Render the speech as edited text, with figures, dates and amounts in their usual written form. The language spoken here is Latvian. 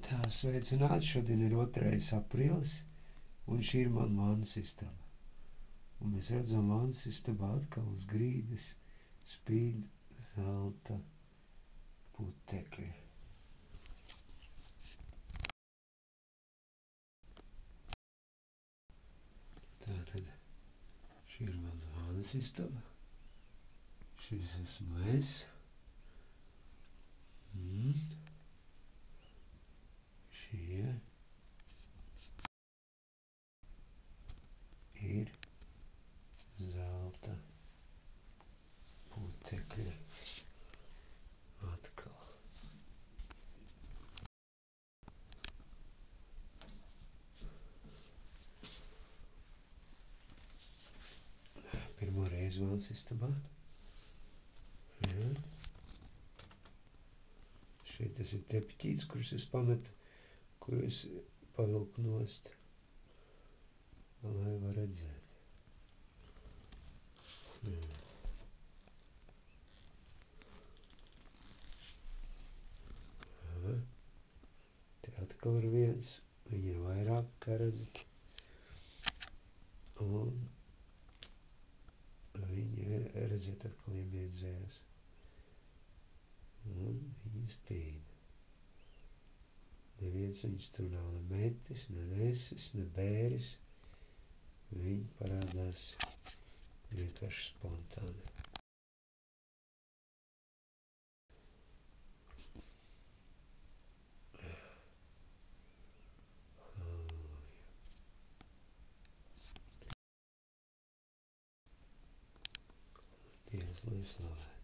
Tā, sveicināti, šodien ir 2. aprīlis, un šī ir mana vannas istaba. Un mēs redzam, vannas istabā atkal uz grīdas spīd zelta putekļi. Tātad šī ir mana vannas istaba. Šis esmu es. Šie ir zelta putekļi atkal. Pirmo reizi vannas istabā. Ja. Šeit tas ir tepiķīts, kurš es pametu, kuru es pavilku nost, lai var redzēt. Te atkal ir viens, viņi ir vairāk, kā redzat, un viņi, redziet, atkal iemirdzējās, un viņi spīd. Neviens viņus tur nav ne metis, ne nesis, ne bēris, viņi parādās vienkārši spontāni. Dievs, lai slavēts.